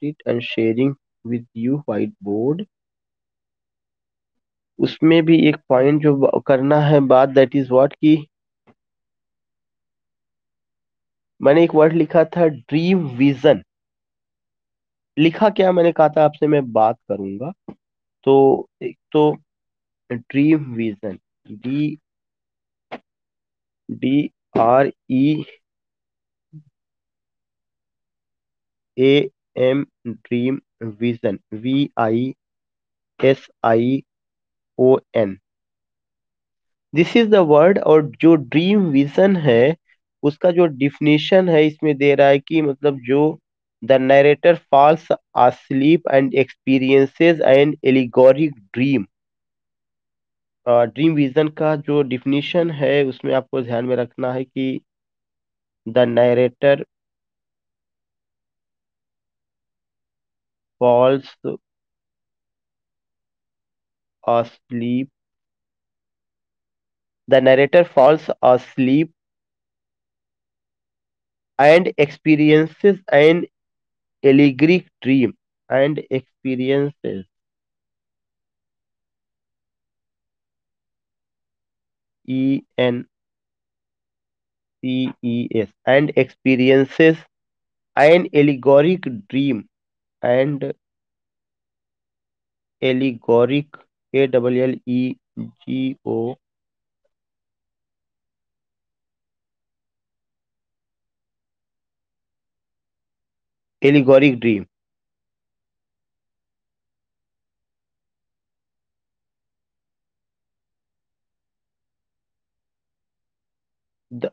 it and sharing with you whiteboard. उसमें भी एक पॉइंट जो करना है बात, दैट इज व्हाट की मैंने एक वर्ड लिखा था ड्रीम विजन। लिखा क्या मैंने कहा था आपसे मैं बात करूंगा। तो एक तो dream vision, D D R E A M, dream vision, V I S I O N, this is the word. और जो ड्रीम विजन है उसका जो डिफिनेशन है इसमें दे रहा है कि मतलब जो the narrator falls asleep and experiences an allegoric dream. Dream vision का जो डिफिनेशन है उसमें आपको ध्यान में रखना है कि the narrator falls asleep, the narrator falls asleep and experiences an allegoric dream and experiences ENCES and experiences an allegoric dream and allegoric ALLEGO allegoric dream. The,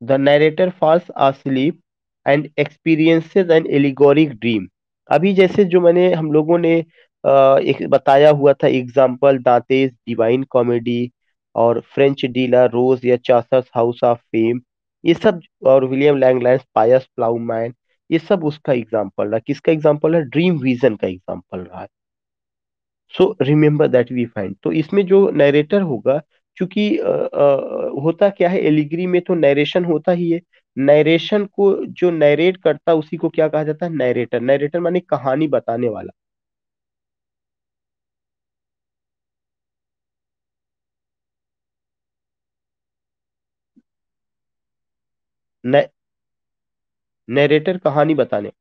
the narrator falls asleep and experiences an allegoric dream. अभी जैसे जो मैंने हम लोगों ने एक बताया हुआ था एग्जाम्पल, दांतेस डिवाइन कॉमेडी और फ्रेंच डीला रोज या चासर्स हाउस ऑफ फेम, ये सब, और विलियम लैंगलैंड पायस प्लाउमैन, ये सब उसका एग्जाम्पल रहा। किसका एग्जाम्पल है? ड्रीम विजन का एग्जाम्पल रहा। So remember that we find, तो इसमें जो नरेटर होगा, क्योंकि होता क्या है एलिग्री में तो नरेशन होता ही है। नरेशन को जो नरेट करता उसी को क्या कहा जाता है? नरेटर। नरेटर माने कहानी बताने वाला। नरेटर कहानी बताने,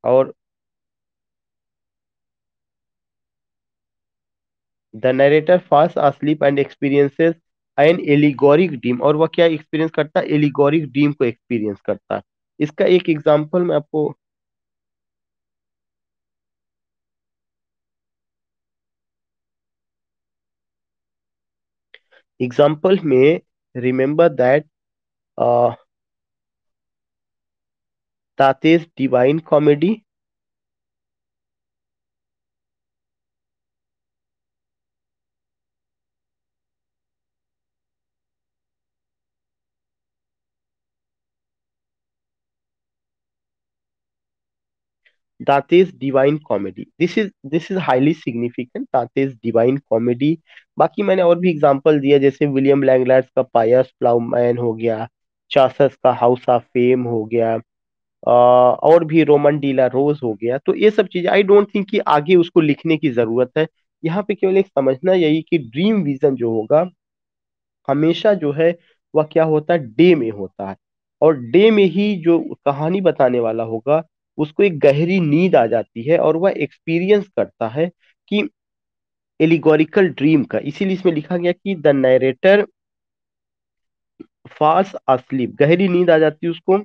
और the narrator fast asleep and experiences an allegoric dream, और वह क्या एक्सपीरियंस करता है? एलिगोरिक ड्रीम को एक्सपीरियंस करता है। इसका एक एग्जांपल मैं आपको, एग्जांपल में remember that Dante's Divine Comedy, Dante's Divine Comedy, this is highly significant, Dante's Divine Comedy. बाकी मैंने और भी एग्जांपल दिया, जैसे विलियम लैंगलैंड का पायस प्लाउमैन हो गया, चासस का हाउस ऑफ फेम हो गया, और भी रोमन डीला रोज हो गया। तो ये सब चीजें आई डोंट थिंक कि आगे उसको लिखने की जरूरत है। यहाँ पे केवल एक समझना यही कि ड्रीम विजन जो होगा हमेशा जो है वह क्या होता है? डे में होता है। और डे में ही जो कहानी बताने वाला होगा उसको एक गहरी नींद आ जाती है और वह एक्सपीरियंस करता है कि एलिगोरिकल ड्रीम का। इसीलिए इसमें लिखा गया कि द नरेटर फॉल्स asleep, गहरी नींद आ जाती है उसको,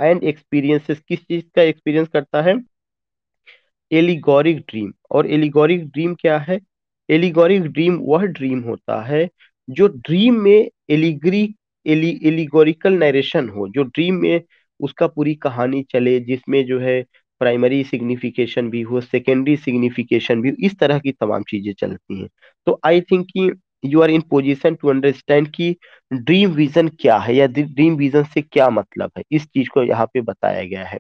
एंड एक्सपीरियंसेस, किस चीज का एक्सपीरियंस करता है? एलिगोरिक ड्रीम। और एलिगोरिक ड्रीम क्या है? एलिगोरिक ड्रीम वह ड्रीम होता है जो ड्रीम में एलिगोरिकल नरेशन हो, जो ड्रीम में उसका पूरी कहानी चले, जिसमें जो है प्राइमरी सिग्निफिकेशन भी हो, सेकेंडरी सिग्निफिकेशन भी हो, इस तरह की तमाम चीजें चलती हैं। तो आई थिंक कि you are in position to understand कि ड्रीम विजन क्या है या ड्रीम विजन से क्या मतलब है, इस चीज को यहाँ पे बताया गया है।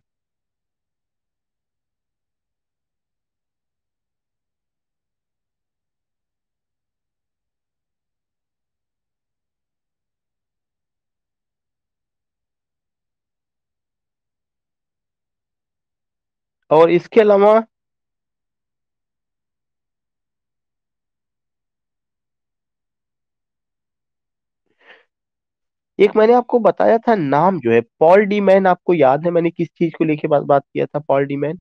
और इसके अलावा एक मैंने आपको बताया था नाम जो है पॉल डी मैन, आपको याद है मैंने किस चीज को लेके बात किया था Paul D man?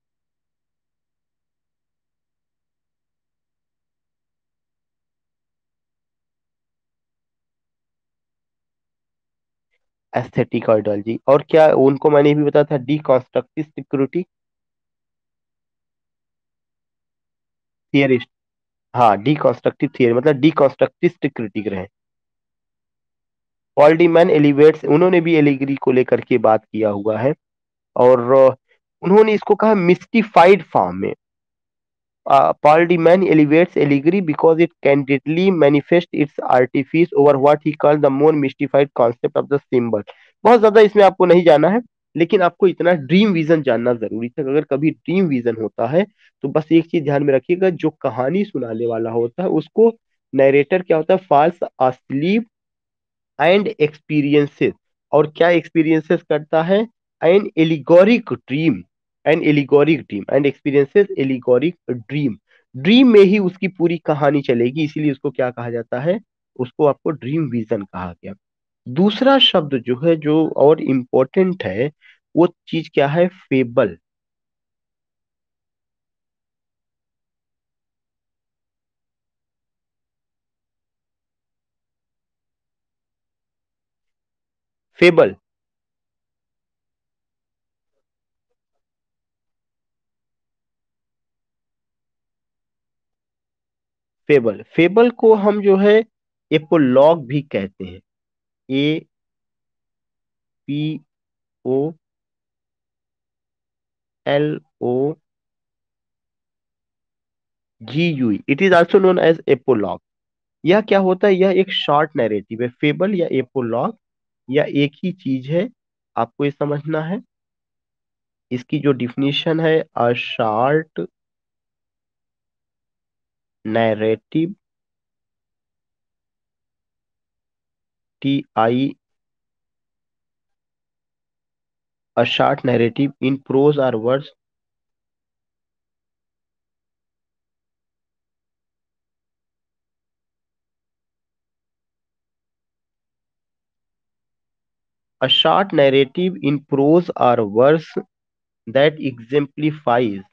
Aesthetic ideology. और क्या उनको मैंने भी बताया था डीकंस्ट्रक्टिव सिक्योरिटी थियरिस्ट। हाँ, डीकंस्ट्रक्टिव थियरी मतलब डीकंस्ट्रक्टिव सिक्योरिटी रहे। पॉल डी मैन एलिवेट्स, उन्होंने भी एलिगरी को लेकर के बात किया हुआ है। और उन्होंने इसको कहा मिस्टिफाइड फॉर्म में। Paul de Man elevates allegory because it candidly manifests its artifice over what he called the more mystified concept of the symbol। बहुत ज्यादा इसमें आपको नहीं जाना है, लेकिन आपको इतना ड्रीम विजन जानना जरूरी है। अगर कभी ड्रीम विजन होता है तो बस एक चीज ध्यान में रखिएगा, जो कहानी सुनाने वाला होता है उसको नरेटर क्या होता है, फॉल्स asleep एंड एक्सपीरियंसेस। और क्या एक्सपीरियंसेस करता है? An allegoric dream, an allegoric dream and experiences allegoric dream. Dream में ही उसकी पूरी कहानी चलेगी, इसीलिए उसको क्या कहा जाता है, उसको आपको ड्रीम विजन कहा गया। दूसरा शब्द जो है जो और इम्पोर्टेंट है, वो चीज क्या है, फेबल। फेबल, फेबल, फेबल को हम जो है एपोलॉग भी कहते हैं। A P O L O GUE, it is also known as apologue. यह क्या होता है, यह एक शॉर्ट नैरेटिव है। फेबल या एपोलॉग या एक ही चीज है, आपको ये समझना है। इसकी जो डिफिनीशन है, a short narrative, TI, a short narrative in prose or words, a short narrative in prose or verse that exemplifies,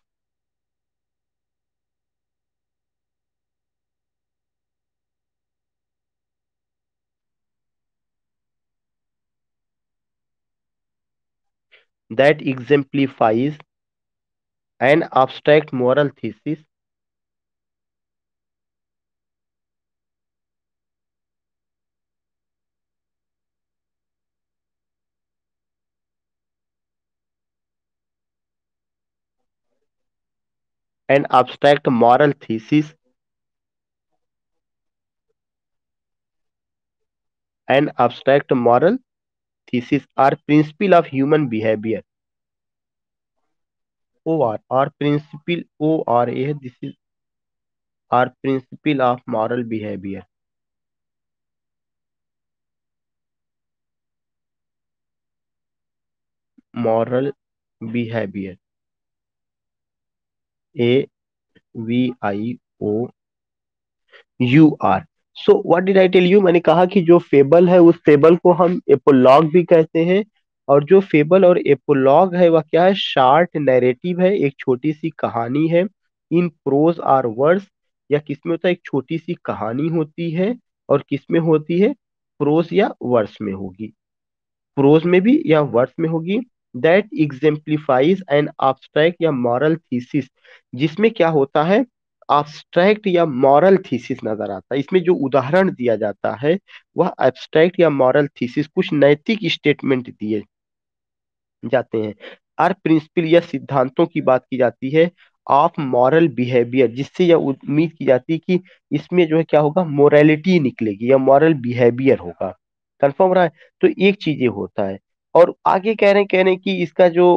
that exemplifies an abstract moral thesis an abstract moral thesis an abstract moral thesis or principle of human behavior। or principle, ORA, this is or principle of moral behavior। moral behavior, AVIOUR। So what did I tell you, मैंने कहा कि जो fable है उस fable को हम एपोलॉग भी कहते हैं। और जो फेबल और एपोलॉग है वह क्या है, शार्ट नैरेटिव है, एक छोटी सी कहानी है। इन प्रोज और वर्ड्स, या किसमें होता है, एक छोटी सी कहानी होती है। और किसमें होती है, प्रोज या वर्ड्स में होगी, प्रोज में भी या वर्ड्स में होगी। दैट एग्जेम्प्लीफाइज एन abstract या मॉरल थीसिस, जिसमें क्या होता है, abstract या मॉरल थीसिस नजर आता है। इसमें जो उदाहरण दिया जाता है वह abstract या मॉरल थीसिस, कुछ नैतिक स्टेटमेंट दिए जाते हैं। और प्रिंसिपल या सिद्धांतों की बात की जाती है ऑफ मॉरल बिहेवियर, जिससे यह उम्मीद की जाती है कि इसमें जो है क्या होगा, मोरालिटी निकलेगी या मॉरल बिहेवियर होगा। कंफर्म रहा है? तो एक चीज ये होता है। और आगे कह रहे हैं कि इसका जो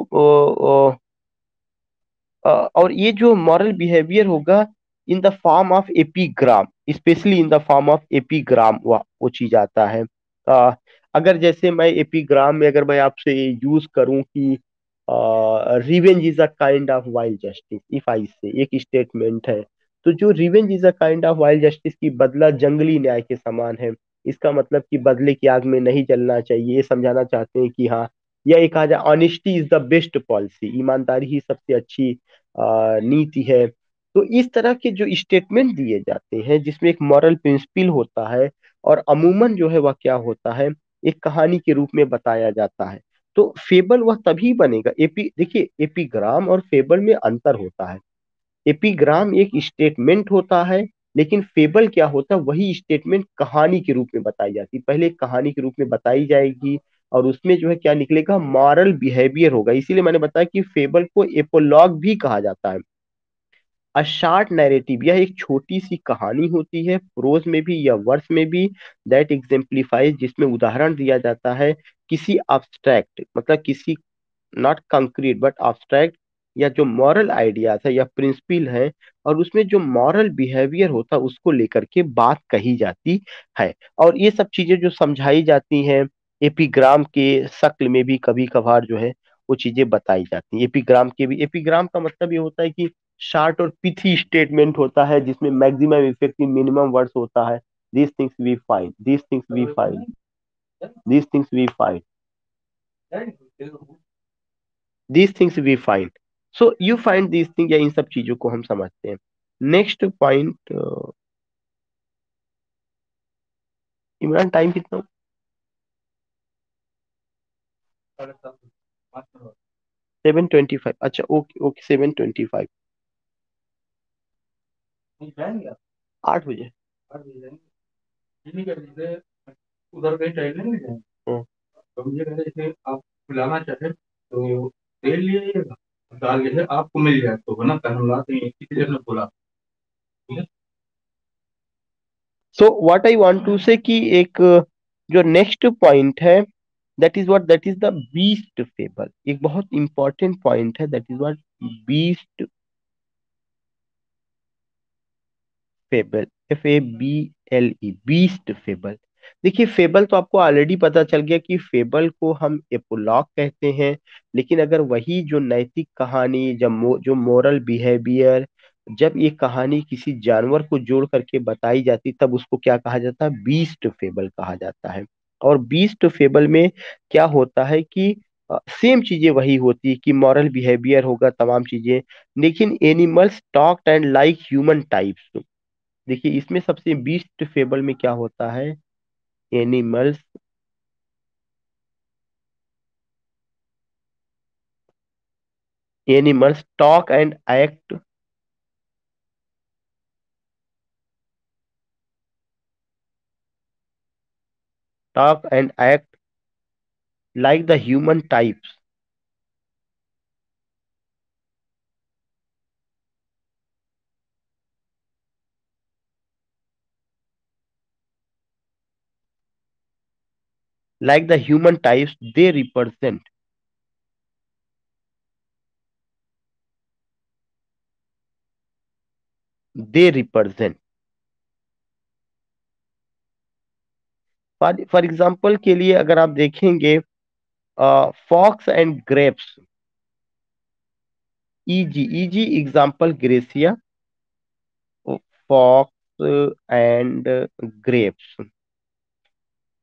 और ये जो मॉरल बिहेवियर होगा in the form of epigram, specially in the form of epigram, वो चीज आता है। अगर जैसे मैं एपीग्राम में अगर मैं आपसे यूज करूं कि revenge is a kind of wild justice, if I से, एक स्टेटमेंट है। तो जो revenge is a kind of wild justice की बदला जंगली न्याय के समान है, इसका मतलब कि बदले की आग में नहीं जलना चाहिए, ये समझाना चाहते हैं कि हाँ, यह एक कहा जाए honesty is the best policy, ईमानदारी ही सबसे अच्छी नीति है। तो इस तरह के जो स्टेटमेंट दिए जाते हैं जिसमें एक मॉरल प्रिंसिपल होता है, और अमूमन जो है वह क्या होता है, एक कहानी के रूप में बताया जाता है। तो फेबल वह तभी बनेगा, देखिए एपिग्राम और फेबल में अंतर होता है। एपिग्राम एक स्टेटमेंट होता है, लेकिन फेबल क्या होता है, वही स्टेटमेंट कहानी के रूप में बताई जाती है, पहले एक कहानी के रूप में बताई जाएगी, और उसमें जो है क्या निकलेगा, मॉरल बिहेवियर होगा। इसीलिए मैंने बताया कि फेबल को एपोलॉग भी कहा जाता है। अ शार्ट नैरेटिव, यह एक छोटी सी कहानी होती है, प्रोज में भी या वर्स में भी, दैट एग्जेम्प्लीफाइज, जिसमें उदाहरण दिया जाता है किसी abstract, मतलब किसी, नॉट कंक्रीट बट abstract, या जो मॉरल आइडियाज है या प्रिंसिपल है, और उसमें जो मॉरल बिहेवियर होता है उसको लेकर के बात कही जाती है। और ये सब चीजें जो समझाई जाती हैं एपिग्राम के शक्ल में भी कभी कभार जो है वो चीजें बताई जाती हैं। एपिग्राम के भी, एपिग्राम का मतलब ये होता है कि शार्ट और पिथी स्टेटमेंट होता है जिसमें मैक्सिमम इफेक्ट मिनिमम वर्ड्स होता है। these things we find these things we find these things we find these things we find so you find these things, या इन सब चीजों को हम समझते हैं। नेक्स्ट पॉइंट, इमरान टाइम कितना? 7:25, अच्छा ओके ओके, 7:25, 8 बजे। उधर कहीं टहलने नहीं गए? तो मुझे कहते जैसे आप पिलाना चाहे तो तेल ले आइएगा, दाल जैसे आपको मिल जाए तो बना हम लाते हैं, इसलिए हमने बोला। ठीक है। So what I want to say कि एक जो नेक्स्ट पॉइंट है, that is the beast fable, एक बहुत इंपॉर्टेंट पॉइंट है, that is what beast fable, FABLE, beast fable. देखिए फेबल तो आपको ऑलरेडी पता चल गया कि फेबल को हम एपोलॉग कहते हैं, लेकिन अगर वही जो नैतिक कहानी, जब जो मोरल बिहेवियर, जब ये कहानी किसी जानवर को जोड़ करके बताई जाती तब उसको क्या कहा जाता है, बीस्ट फेबल कहा जाता है। और बीस्ट फेबल में क्या होता है कि सेम चीजें वही होती है कि मॉरल बिहेवियर होगा, तमाम चीजें, लेकिन animals talked and like human types. देखिए इसमें सबसे बीस्ट फेबल में क्या होता है, animals animals talk and act like the human types. Like the human types they represent for example के लिए अगर आप देखेंगे, fox and grapes, easy example ग्रेसिया, फॉक्स एंड ग्रेप्स।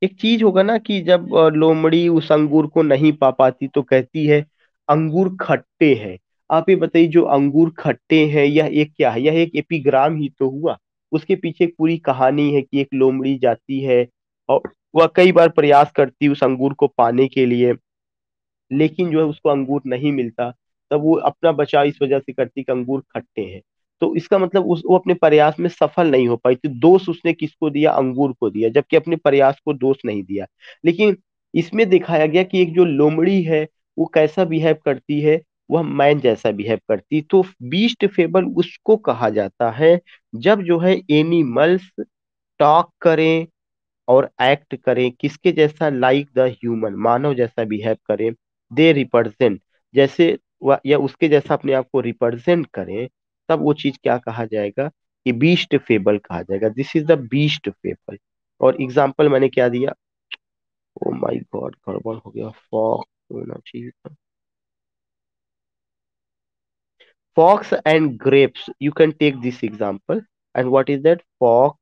एक चीज होगा ना कि जब लोमड़ी उस अंगूर को नहीं पा पाती तो कहती है अंगूर खट्टे हैं। आप ये बताइए, जो अंगूर खट्टे हैं यह एक क्या है, यह एक एपिग्राम ही तो हुआ। उसके पीछे एक पूरी कहानी है कि एक लोमड़ी जाती है और वह कई बार प्रयास करती है उस अंगूर को पाने के लिए, लेकिन जो है उसको अंगूर नहीं मिलता। तब वो अपना बचाव इस वजह से करती कि अंगूर खट्टे हैं। तो इसका मतलब वो अपने प्रयास में सफल नहीं हो पाई, तो दोष उसने किसको दिया, अंगूर को दिया, जबकि अपने प्रयास को दोष नहीं दिया। लेकिन इसमें दिखाया गया कि एक जो लोमड़ी है वो कैसा बिहेव करती है, वह मैन जैसा बिहेव करती। तो बीस्ट फेबल उसको कहा जाता है जब जो है एनिमल्स टॉक करें और एक्ट करें किसके जैसा, लाइक द ह्यूमन, मानव जैसा बिहेव करें, दे रिप्रेजेंट, जैसे या उसके जैसा अपने आप को रिप्रेजेंट करें, तब वो चीज क्या कहा जाएगा, कि बीस्ट फेबल कहा जाएगा। This is the beast fable. और एग्जाम्पल मैंने क्या दिया, ओ माय गॉड गड़बड़ हो गया, फॉक्स होना चाहिए था। Fox and grapes. You can take this example. And what is that? Fox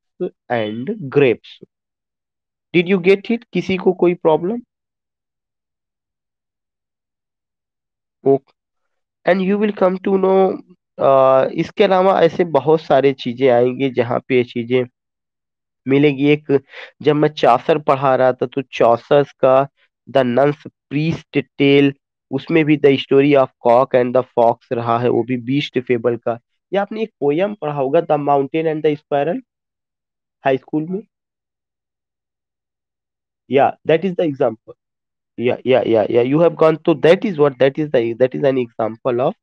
and grapes. Did you get it? किसी को कोई problem? And you will come to know. इसके अलावा ऐसे बहुत सारे चीजें आएंगी जहाँ पे ये चीजें मिलेगी। एक, जब मैं चौसर पढ़ा रहा था तो चौसर का द नन्स प्रीस्ट टेल, उसमें भी the story of cock and the fox रहा है, वो भी बीस्ट फेबल का। या आपने एक पोयम पढ़ा होगा, the mountain and the spiral, high school में। या that is the example. Yeah, you have gone to, that is what, that is an example of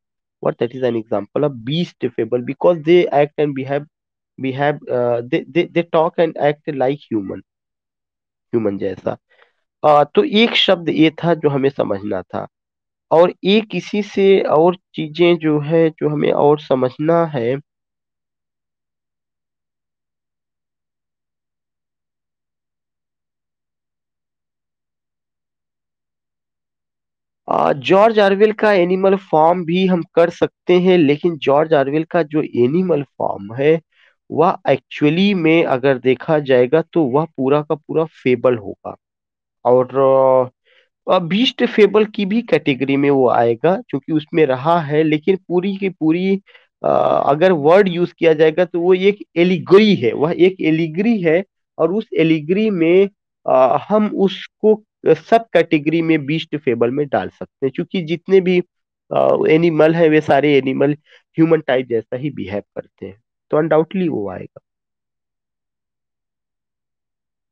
what, that is an example of beast fable, because they act and behave, they talk and act like human जैसा। तो एक शब्द ये था जो हमें समझना था, और एक इसी से और चीजें जो है जो हमें और समझना है। जॉर्ज ऑरवेल का एनिमल फॉर्म भी हम कर सकते हैं, लेकिन जॉर्ज ऑरवेल का जो एनिमल फॉर्म है वह एक्चुअली में अगर देखा जाएगा तो वह पूरा का पूरा फेबल होगा। और बीस्ट फेबल की भी कैटेगरी में वो आएगा, क्योंकि उसमें रहा है, लेकिन पूरी की पूरी अगर वर्ड यूज किया जाएगा तो वो एक एलिगरी है, वह एक एलिगरी है। और उस एलिगरी में हम उसको सब कैटेगरी में बीस्ट फेबल में डाल सकते हैं, क्योंकि जितने भी एनिमल है वे सारे एनिमल ह्यूमन टाइप जैसा ही बिहेव करते हैं, तो अनडाउटली वो आएगा।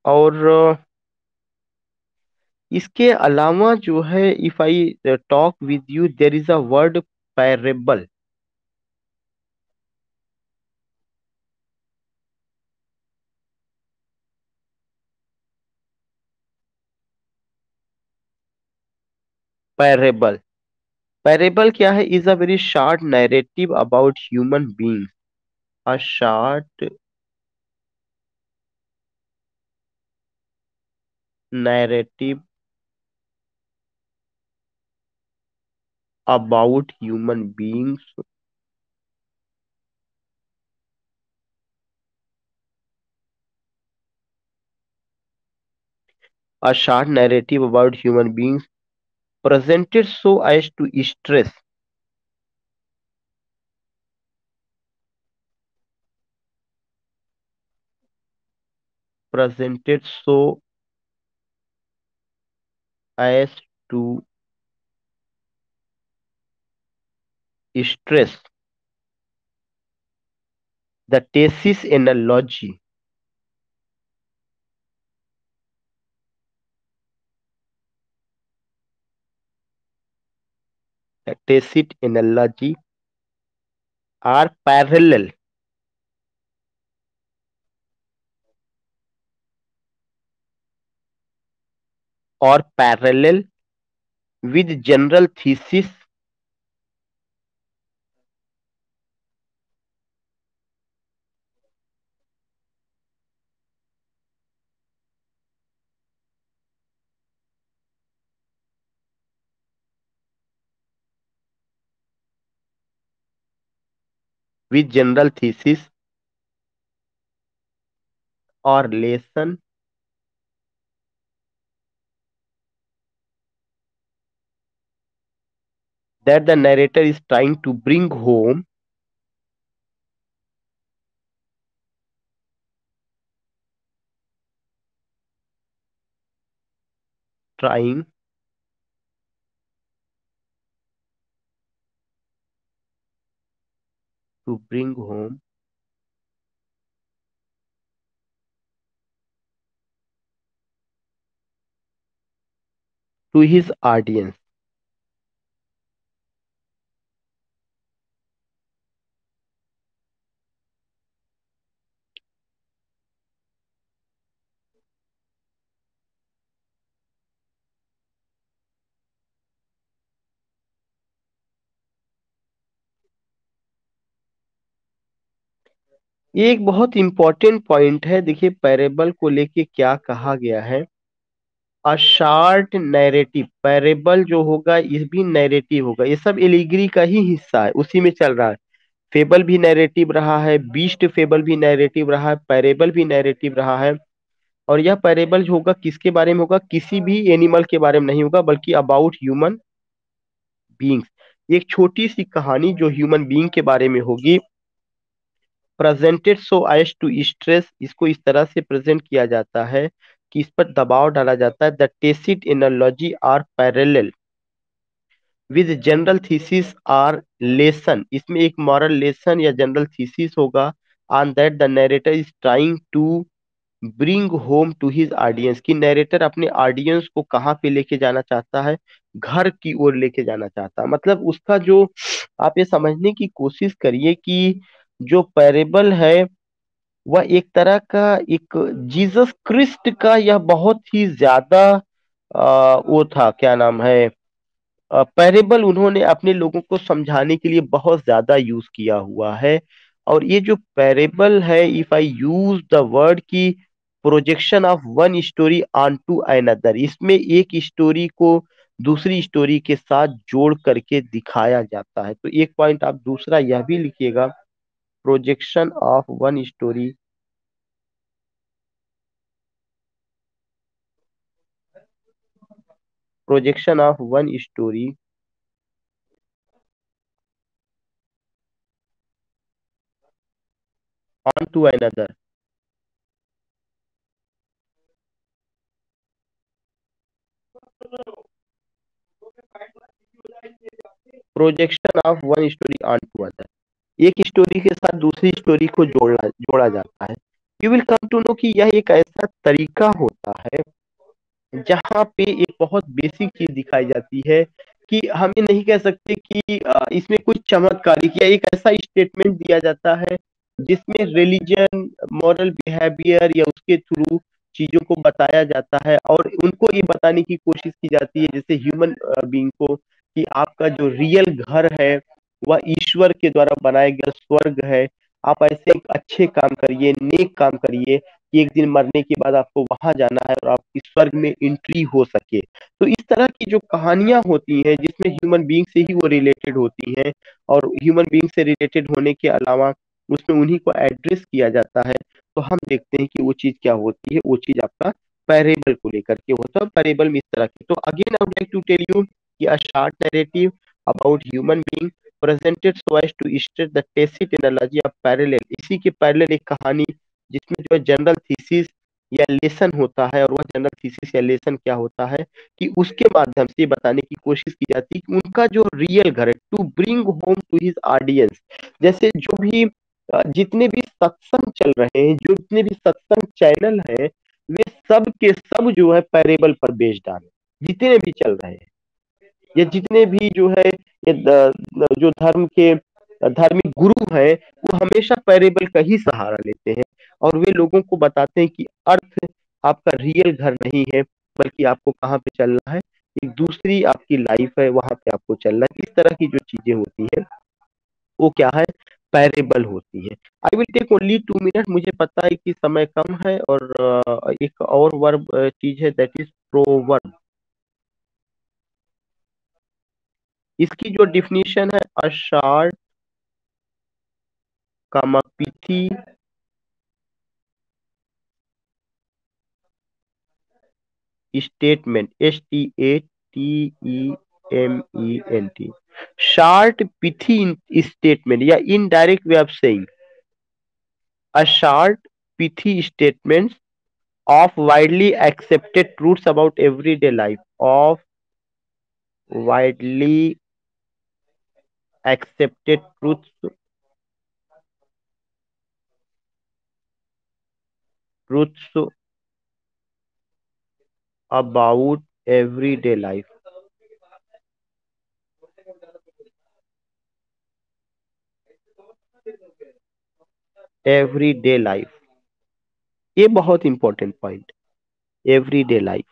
और इसके अलावा जो है, if I talk with you, there is a word parable. Parable, parable क्या है? Is a very short narrative about human being. A short narrative about human beings. A short narrative about human beings presented so as to stress, presented so as to stress the thesis analogy, the tacit analogy are parallel or parallel with general thesis, with general thesis or lesson that the narrator is trying to bring home, trying to bring home to his audience। ये एक बहुत important point है। देखिए parable को लेके क्या कहा गया है, अ शार्ट नैरेटिव, पैरेबल जो होगा ये भी नैरेटिव होगा, ये सब एलिगरी का ही हिस्सा है, उसी में चल रहा है। फेबल भी नैरेटिव रहा है, बीस्ट फेबल भी नैरेटिव रहा है, पैरेबल भी नैरेटिव रहा है। और यह पैरेबल जो होगा किसके बारे में होगा? किसी भी एनिमल के बारे में नहीं होगा, बल्कि अबाउट ह्यूमन बीइंग्स। एक छोटी सी कहानी जो ह्यूमन बीइंग के बारे में होगी। Presented so as to stress, इसको इस तरह से प्रेजेंट किया जाता है कि इस पर दबाव डाला जाता है। The tacit analogy or parallel with general thesis or lesson, इसमें एक मॉरल लेसन या जनरल थीसिस होगा। On that the narrator is trying to bring home to his audience, कि नरेटर अपने ऑडियंस को कहाँ पे लेके जाना चाहता है? घर की ओर लेके जाना चाहता है। मतलब उसका जो, आप ये समझने की कोशिश करिए कि जो पैरेबल है वह एक तरह का एक जीसस क्रिस्ट का यह बहुत ही ज्यादा वो था, क्या नाम है, पैरेबल उन्होंने अपने लोगों को समझाने के लिए बहुत ज्यादा यूज किया हुआ है। और ये जो पैरेबल है, if I use the word की projection of one story on to another, इसमें एक स्टोरी को दूसरी स्टोरी के साथ जोड़ करके दिखाया जाता है। तो एक पॉइंट आप दूसरा यह भी लिखिएगा, projection of one story, projection of one story on to another, projection of one story on to other, एक स्टोरी के साथ दूसरी स्टोरी को जोड़ना जोड़ा जाता है। You will come to know कि यह एक ऐसा तरीका होता है जहाँ पे एक बहुत बेसिक चीज दिखाई जाती है कि हम ये नहीं कह सकते कि इसमें कुछ चमत्कारी किया, एक ऐसा स्टेटमेंट दिया जाता है जिसमें रिलीजन, मॉरल बिहेवियर या उसके थ्रू चीजों को बताया जाता है, और उनको ये बताने की कोशिश की जाती है जैसे ह्यूमन बीइंग को कि आपका जो रियल घर है वह ईश्वर के द्वारा बनाया गया स्वर्ग है। आप ऐसे एक अच्छे काम करिए, नेक काम करिए कि एक दिन मरने के बाद आपको वहां जाना है और आपकी स्वर्ग में एंट्री हो सके। तो इस तरह की जो कहानियां होती हैं जिसमें ह्यूमन बीइंग से ही वो रिलेटेड होती हैं, और ह्यूमन बीइंग से रिलेटेड होने के अलावा उसमें उन्हीं को एड्रेस किया जाता है, तो हम देखते हैं कि वो चीज क्या होती है, वो चीज आपका पैरेबल को लेकर के होता है। पैरेबल में इस तरह की, तो again I would like to tell you कि a short narrative about human being presented so as to state the tacit analogy of parallel, इसी के पैरेलल एक कहानी जिसमें जो है जनरल थीसिस या लेसन होता है, और वह जनरल थीसिस या लेसन क्या होता है कि उसके माध्यम से ये बताने की कोशिश की जाती है कि उनका जो रियल घर है, to bring home to his audience. जैसे जो भी जितने भी सत्संग चल रहे हैं, जो जितने भी सत्संग चैनल हैं, वे सब के सब जो है पैरेबल पर बेस्ड है, जितने भी चल रहे हैं, ये जितने भी जो है ये जो धर्म के धार्मिक गुरु हैं, वो हमेशा पैरेबल का ही सहारा लेते हैं, और वे लोगों को बताते हैं कि अर्थ आपका रियल घर नहीं है, बल्कि आपको कहाँ पे चलना है, एक दूसरी आपकी लाइफ है, वहां पे आपको चलना है। इस तरह की जो चीजें होती है वो क्या है? पैरेबल होती है। I will take only 2 minute, मुझे पता है कि समय कम है, और एक और वर्ब चीज है, दैट इज प्रोवर्ब। इसकी जो डिफिनीशन है, अ शार्ट कामापिथी statement, STATEMENT, short pithy statement या indirect way of saying, a short pithy statement of widely accepted truths about everyday life, of widely accepted truths about everyday life, everyday life, ये बहुत important point, everyday life.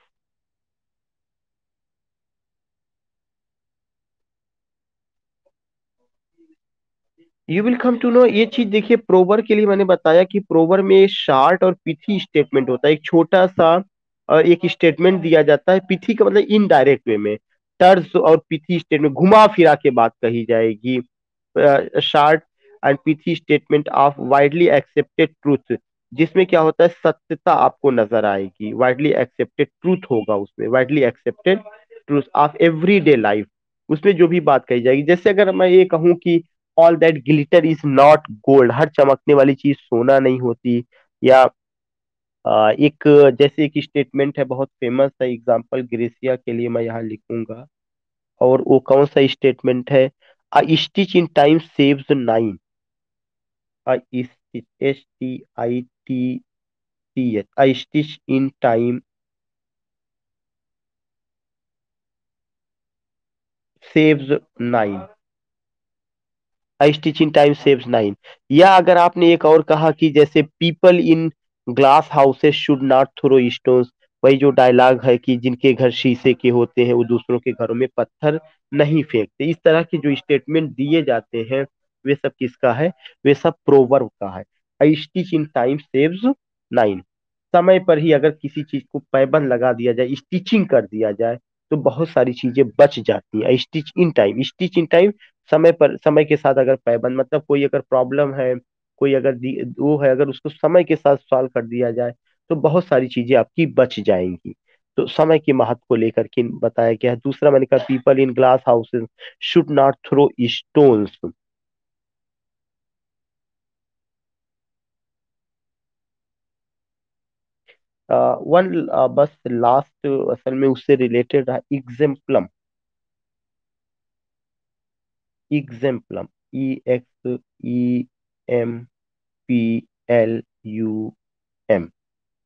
You will come to know, ये चीज देखिए, प्रोवर के लिए मैंने बताया कि प्रोवर में शार्ट और पिथी स्टेटमेंट होता है, एक छोटा सा और एक स्टेटमेंट दिया जाता है, पिथी का मतलब इनडायरेक्ट वे में, टर्स और पिथी स्टेटमेंट घुमा फिरा के बात कही जाएगी। Short and pithy statement of widely accepted truth, जिसमें क्या होता है, सत्यता आपको नजर आएगी, वाइडली एक्सेप्टेड ट्रूथ होगा उसमें, widely accepted truth of everyday life, उसमें जो भी बात कही जाएगी। जैसे अगर मैं ये कहूँ कि all that glitter is not gold, हर चमकने वाली चीज सोना नहीं होती, या एक जैसे एक स्टेटमेंट है बहुत फेमस है एग्जांपल ग्रेसिया के लिए मैं यहाँ लिखूंगा, और वो कौन सा स्टेटमेंट है, a stitch in time saves nine, a stitch, STITCH, a stitch in time saves nine, a stitch in time saves nine. या अगर आपने एक और कहा कि जैसे people in glass houses should not throw stones, वही जो डायलॉग है कि जिनके घर शीशे के होते हैं वो दूसरों के घरों में पत्थर नहीं फेंकते। इस तरह के जो स्टेटमेंट दिए जाते हैं वे सब किसका है, वे सब प्रोवर्ब का है। A stitch in time saves nine, समय पर ही अगर किसी चीज को पैबंद लगा दिया जाए, स्टिचिंग कर दिया जाए, तो बहुत सारी चीजें बच जाती है। Stitch in time, stitch in time, समय पर, समय के साथ अगर पैबंद, मतलब कोई अगर प्रॉब्लम है, कोई अगर वो है, अगर उसको समय के साथ सॉल्व कर दिया जाए, तो बहुत सारी चीजें आपकी बच जाएंगी। तो समय के महत्व को लेकर के बताया गया है। दूसरा मैंने कहा people in glass houses should not throw stones. One, बस लास्ट असल में उससे रिलेटेड रहा, exemplum, exemplum, EXEMPLUM,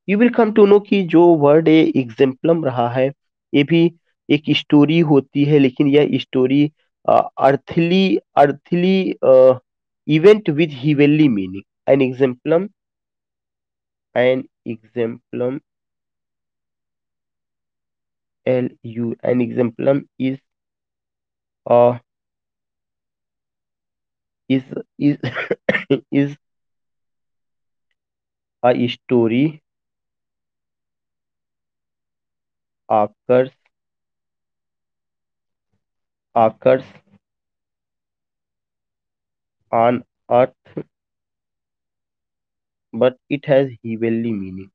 you will come to know कि जो वर्ड ए एग्जाम्पलम रहा है, ये भी एक स्टोरी होती है, लेकिन यह story earthly, earthly event with heavenly meaning. An exemplum, an exemplum, LU, an exemplum is is is a story occurs occurs on earth, but it has heavenly meaning।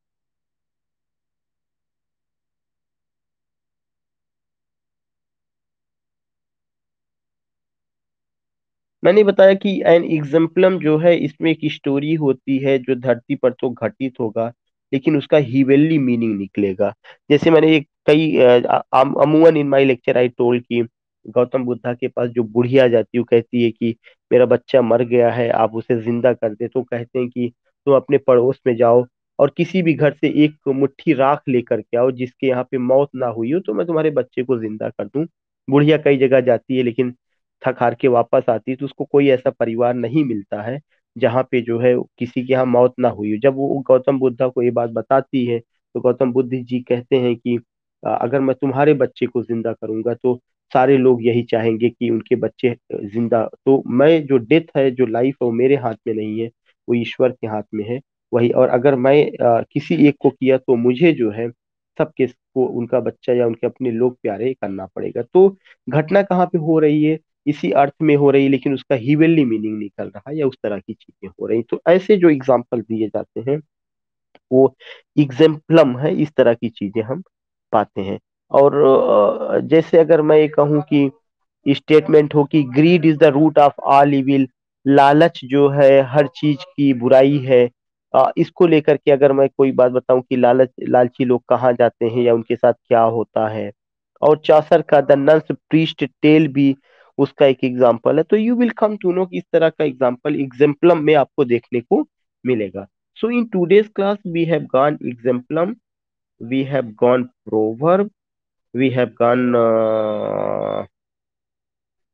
मैंने बताया कि एन एग्जाम्पलम जो है इसमें एक स्टोरी होती है जो धरती पर तो घटित होगा, लेकिन उसका हिवेनली मीनिंग निकलेगा। जैसे मैंने एक कई अमूमन in my lecture I told कि गौतम बुद्धा के पास जो बुढ़िया जाती है, वो कहती है कि मेरा बच्चा मर गया है, आप उसे जिंदा कर दे। तो कहते हैं कि तुम अपने पड़ोस में जाओ और किसी भी घर से एक मुट्ठी राख लेकर के आओ जिसके यहाँ पे मौत ना हुई हो, तो मैं तुम्हारे बच्चे को जिंदा कर दूं। बुढ़िया कई जगह जाती है, लेकिन थक हार के वापस आती है, तो उसको कोई ऐसा परिवार नहीं मिलता है जहाँ पे जो है किसी के यहाँ मौत ना हुई हो। जब वो गौतम बुद्धा को ये बात बताती है, तो गौतम बुद्ध जी कहते हैं कि अगर मैं तुम्हारे बच्चे को जिंदा करूंगा तो सारे लोग यही चाहेंगे कि उनके बच्चे जिंदा, तो मैं जो डेथ है, जो लाइफ है, वो मेरे हाथ में नहीं है, वो ईश्वर के हाथ में है। वही, और अगर मैं किसी एक को किया तो मुझे जो है सबके को उनका बच्चा या उनके अपने लोग प्यारे करना पड़ेगा। तो घटना कहाँ पे हो रही है, इसी अर्थ में हो रही है, लेकिन उसका हिवेनली मीनिंग निकल रहा है, या उस तरह की चीजें हो रही। तो ऐसे जो एग्जाम्पल दिए जाते हैं वो एग्जाम्पलम है, इस तरह की चीजें हम पाते हैं। और जैसे अगर मैं ये कहूँ कि स्टेटमेंट हो कि greed is the root of all evil, लालच जो है हर चीज की बुराई है, इसको लेकर के अगर मैं कोई बात बताऊं कि लालची लोग कहाँ जाते हैं या उनके साथ क्या होता है, और चौसर का द नन्स प्रीस्ट टेल भी उसका एक एग्जाम्पल है। तो you will come to know कि इस तरह का एग्जाम्पल एग्जाम्पलम में आपको देखने को मिलेगा। So in today's class we have gone exemplum, we have gone proverb, we have gone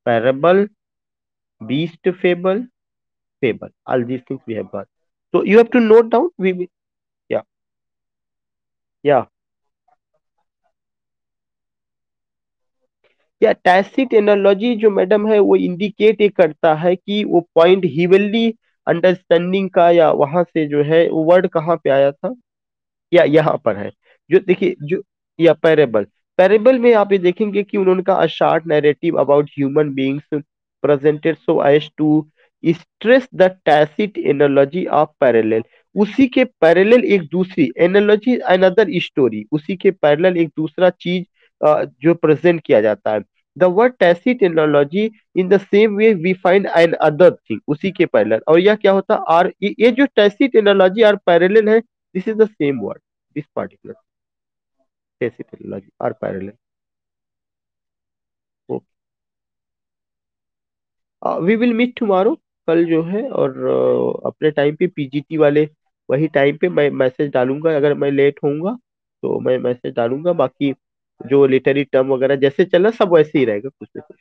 parable, beast fable, fable. All these things we have got. So you have to note down. Yeah, yeah, या tacit analogy जो madam है वो indicate ये करता है कि वो point heavenly understanding का, या वहां से जो है वो वर्ड कहाँ पे आया था, या यहाँ पर है। जो देखिए जो, या पैरेबल, पैरेबल में आप ये देखेंगे कि उन्होंने कहा short narrative about human beings presented so as to stress the tacit analogy of parallel. उसी के पैरेलल एक दूसरी एनालॉजी, अनदर स्टोरी, उसी के पैरेलल एक दूसरा चीज जो प्रेजेंट किया जाता है। The word tacit analogy in the same way we find an other thing, उसी के पैरेलल। और यह क्या होता है, आर ये जो टैसिट एनालॉजी और पैरेलल है, this is the same word, this particular tacit analogy और parallel. We will meet tomorrow, कल जो है, और अपने टाइम पे पीजीटी वाले वही टाइम पे मैं मैसेज डालूंगा, अगर मैं लेट होऊंगा तो मैं मैसेज डालूंगा। बाकी जो लिटरेरी टर्म वगैरह जैसे चला सब वैसे ही रहेगा, कुछ ना कुछ।